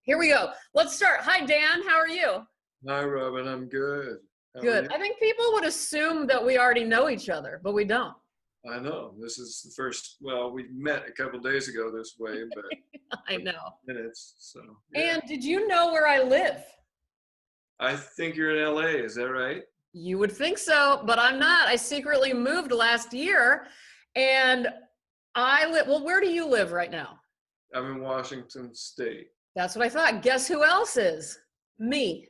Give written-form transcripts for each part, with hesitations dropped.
Here we go. Let's start. Hi, Dan. How are you? Hi, Robyn. I'm good. How are Good. you? I think people would assume that we already know each other, but we don't. I know. This is the first, well, we met a couple days ago this way, but I know. minutes. So, yeah. And did you know where I live? I think you're in LA. Is that right? You would think so, but I'm not. I secretly moved last year and I live, well, where do you live right now? I'm in Washington State. That's what I thought. Guess who else is? Me.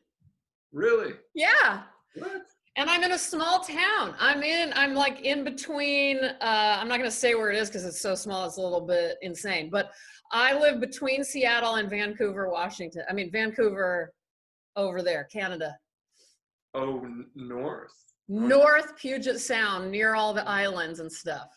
Really? Yeah. What? And I'm in a small town. I'm like in between, I'm not gonna say where it is because it's so small, it's a little bit insane, but I live between Seattle and Vancouver, Washington. I mean, Vancouver over there, Canada. Oh, north. North Puget Sound, near all the islands and stuff.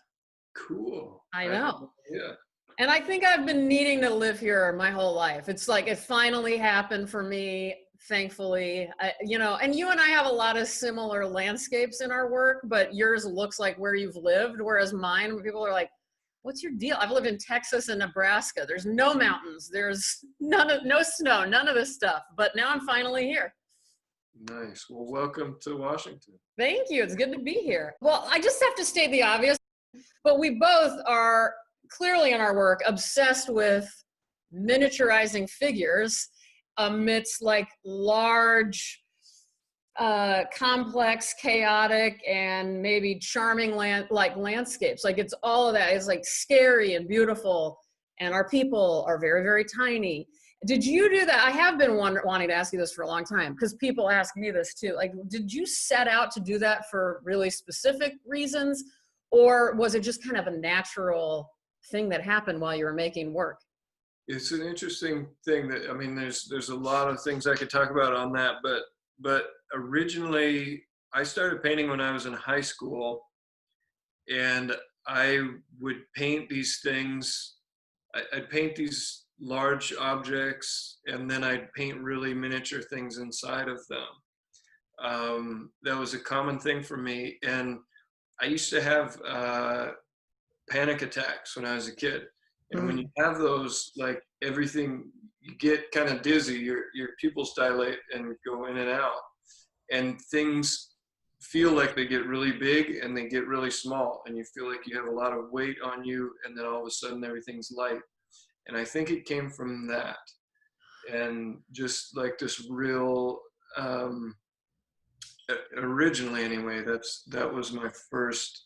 Cool. I know. Yeah. And I think I've been needing to live here my whole life. It's like it finally happened for me, thankfully. And you and I have a lot of similar landscapes in our work, but yours looks like where you've lived, whereas mine, people are like, what's your deal? I've lived in Texas and Nebraska. There's no mountains. There's no snow, none of this stuff. But now I'm finally here. Nice. Well, welcome to Washington. Thank you. It's good to be here. Well, I just have to state the obvious, but we both are clearly in our work obsessed with miniaturizing figures amidst like large, complex, chaotic, and maybe charming landscapes. Like it's all of that. It's like scary and beautiful, and our people are very, very tiny. Did you do that? I have been wanting to ask you this for a long time because people ask me this too. Like, did you set out to do that for really specific reasons, or was it just kind of a natural thing that happened while you were making work? It's an interesting thing that, I mean, there's a lot of things I could talk about on that, but originally I started painting when I was in high school, and I would paint these things. I'd paint these large objects, and then I'd paint really miniature things inside of them. That was a common thing for me, and I used to have panic attacks when I was a kid. And when you have those, like everything, you get kind of dizzy, your pupils dilate and go in and out. And things feel like they get really big and they get really small. And you feel like you have a lot of weight on you, and then all of a sudden everything's light. And I think it came from that. And just like this real, originally anyway, that was my first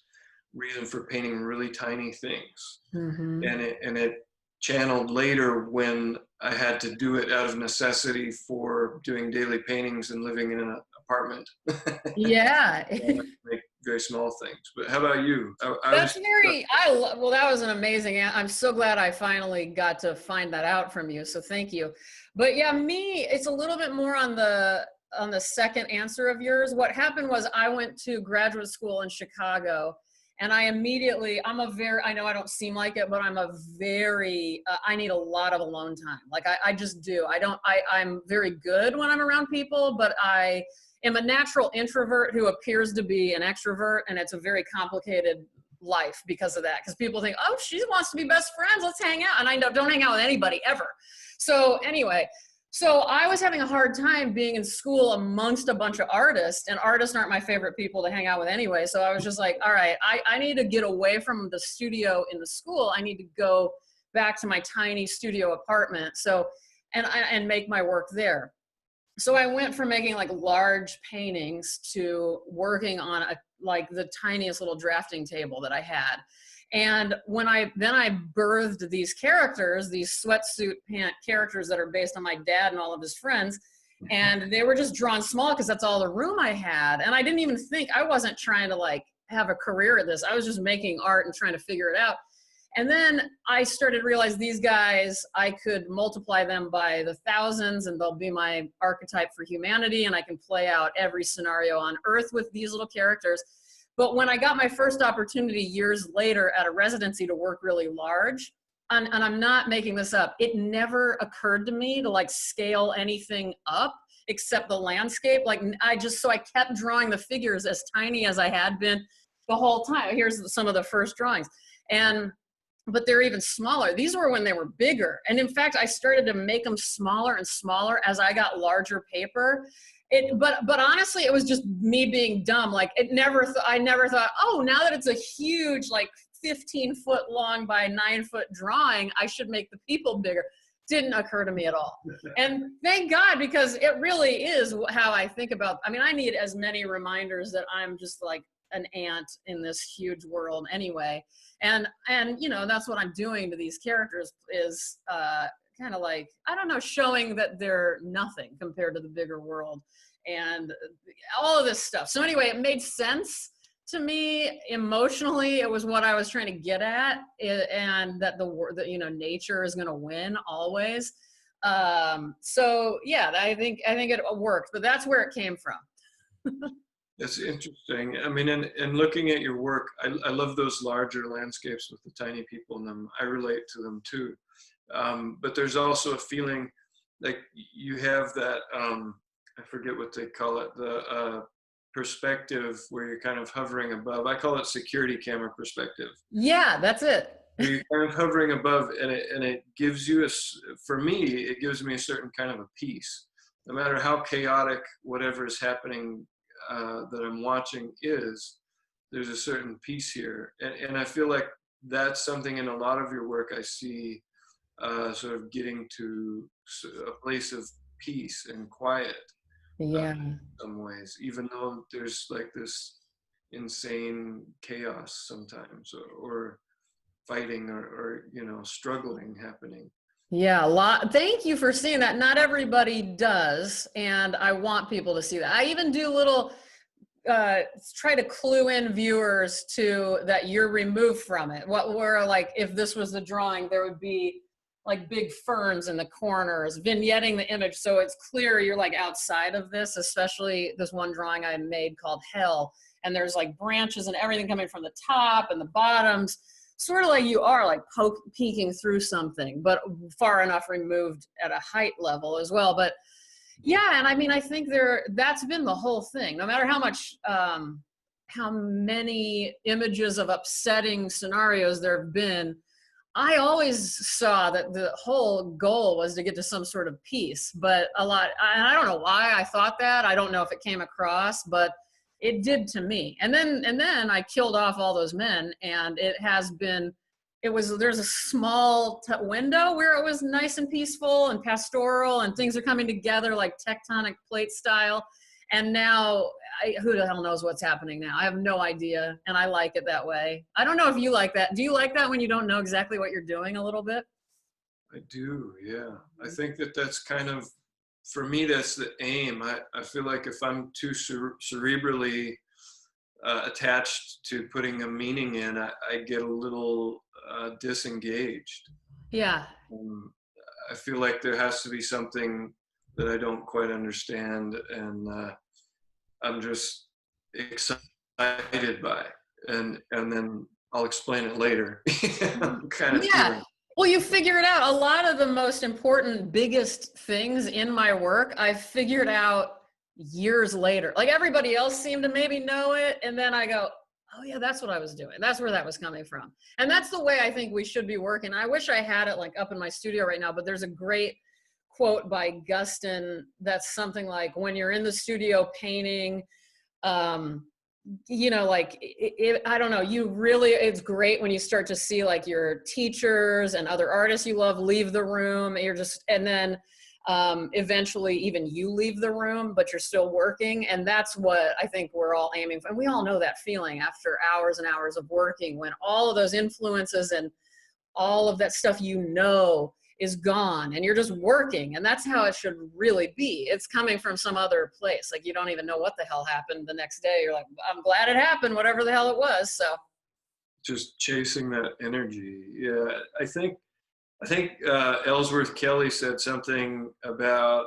reason for painting really tiny things. And it channeled later when I had to do it out of necessity for doing daily paintings and living in an apartment. Yeah. Make very small things. But how about you? Well, that was an amazing, I'm so glad I finally got to find that out from you. So thank you. But yeah, me, it's a little bit more on the second answer of yours. What happened was I went to graduate school in Chicago, and I know I don't seem like it, but I'm I need a lot of alone time. Like I just do. I'm very good when I'm around people, but I am a natural introvert who appears to be an extrovert, and it's a very complicated life because of that. Because people think, oh, she wants to be best friends, let's hang out. And I don't hang out with anybody ever. So anyway, so I was having a hard time being in school amongst a bunch of artists, and artists aren't my favorite people to hang out with anyway. So I was just like, all right, I need to get away from the studio in the school. I need to go back to my tiny studio apartment. So, and make my work there. So I went from making like large paintings to working on like the tiniest little drafting table that I had. And then I birthed these characters, these sweatsuit pant characters that are based on my dad and all of his friends. And they were just drawn small because that's all the room I had. And I didn't even think, I wasn't trying to like have a career at this. I was just making art and trying to figure it out. And then I started to realize these guys, I could multiply them by the thousands, and they'll be my archetype for humanity. And I can play out every scenario on earth with these little characters. But when I got my first opportunity years later at a residency to work really large, and I'm not making this up, it never occurred to me to like scale anything up except the landscape. Like so I kept drawing the figures as tiny as I had been the whole time. Here's some of the first drawings. And but they're even smaller. These were when they were bigger. And in fact, I started to make them smaller and smaller as I got larger paper. But honestly, it was just me being dumb. Like I never thought, oh, now that it's a huge, like 15-foot long by 9-foot drawing, I should make the people bigger. Didn't occur to me at all. And thank God, because it really is how I think about, I mean, I need as many reminders that I'm just like an ant in this huge world anyway. And you know, that's what I'm doing to these characters is kind of like, I don't know, showing that they're nothing compared to the bigger world and all of this stuff. So anyway, it made sense to me emotionally. It was what I was trying to get at, and that you know, nature is going to win always. So yeah, I think it worked, but that's where it came from. That's interesting. I mean, and looking at your work, I love those larger landscapes with the tiny people in them. I relate to them too. But there's also a feeling like you have that, I forget what they call it, the perspective where you're kind of hovering above. I call it security camera perspective. Yeah, that's it. You're kind of hovering above, and it gives you for me, it gives me a certain kind of a peace. No matter how chaotic whatever is happening that I'm watching is, there's a certain peace here. And I feel like that's something in a lot of your work I see sort of getting to a place of peace and quiet. Yeah. In some ways, even though there's like this insane chaos sometimes, or fighting, or you know, struggling happening. Yeah, a lot. Thank you for seeing that. Not everybody does, and I want people to see that. I even do little try to clue in viewers to that you're removed from it. What were, like, if this was the drawing, there would be like big ferns in the corners, vignetting the image so it's clear you're like outside of this, especially this one drawing I made called Hell. And there's like branches and everything coming from the top and the bottoms, sort of like you are like peeking through something, but far enough removed at a height level as well. But yeah, and I mean, I think that's been the whole thing. No matter how much, how many images of upsetting scenarios there have been, I always saw that the whole goal was to get to some sort of peace. But I don't know why I thought that. I don't know if it came across, but it did to me. And then I killed off all those men, and there's a small window where it was nice and peaceful and pastoral, and things are coming together like tectonic plate style. And now, who the hell knows what's happening now? I have no idea, and I like it that way. I don't know if you like that. Do you like that when you don't know exactly what you're doing a little bit? I do, yeah. I think that's kind of, for me, that's the aim. I feel like if I'm too cerebrally attached to putting a meaning in, I get a little disengaged. Yeah. I feel like there has to be something that I don't quite understand, and I'm just excited by, and then I'll explain it later. Kind of Yeah. feeling. Well, you figure it out. A lot of the most important, biggest things in my work, I figured out years later. Like everybody else seemed to maybe know it, and then I go, oh yeah, that's what I was doing. That's where that was coming from. And that's the way I think we should be working. I wish I had it like up in my studio right now, but there's a great quote by Guston that's something like, when you're in the studio painting, you know, like I don't know, it's great when you start to see like your teachers and other artists you love leave the room, and then eventually even you leave the room, but you're still working. And that's what I think we're all aiming for. And we all know that feeling after hours and hours of working, when all of those influences and all of that stuff, you know, is gone, and you're just working. And that's how it should really be. It's coming from some other place. Like you don't even know what the hell happened the next day. You're like, I'm glad it happened, whatever the hell it was. So Just chasing that energy. Yeah, I think Ellsworth Kelly said something about,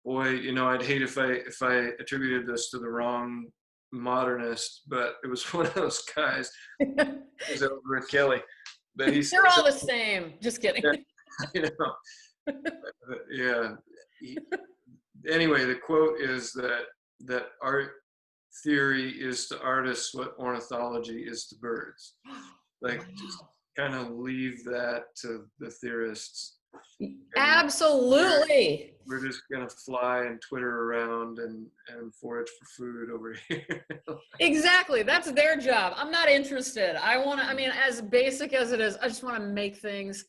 boy, you know, I'd hate if I attributed this to the wrong modernist, but it was one of those guys. It was Ellsworth Kelly, but he said, they're all the same. Just kidding. you know, yeah. Anyway, the quote is that art theory is to artists what ornithology is to birds. Like, just kind of leave that to the theorists. And Absolutely. we're just gonna fly and Twitter around and forage for food over here. Exactly. That's their job. I'm not interested. I mean, as basic as it is, I just want to make things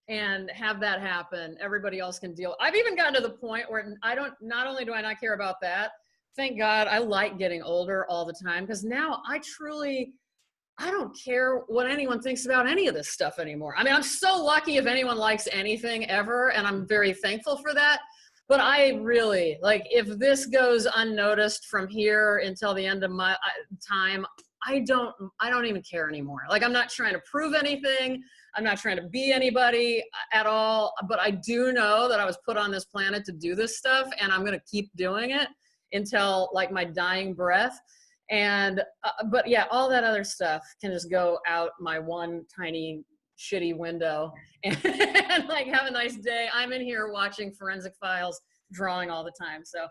and have that happen. Everybody else can deal. I've even gotten to the point where not only do I not care about that, thank God I like getting older all the time, because now I don't care what anyone thinks about any of this stuff anymore. I mean, I'm so lucky if anyone likes anything ever, and I'm very thankful for that. But I really, like, if this goes unnoticed from here until the end of my time, I don't even care anymore. Like, I'm not trying to prove anything. I'm not trying to be anybody at all. But I do know that I was put on this planet to do this stuff, and I'm going to keep doing it until, like, my dying breath. And but yeah, all that other stuff can just go out my one tiny shitty window and like, have a nice day. I'm in here watching Forensic Files, drawing all the time. So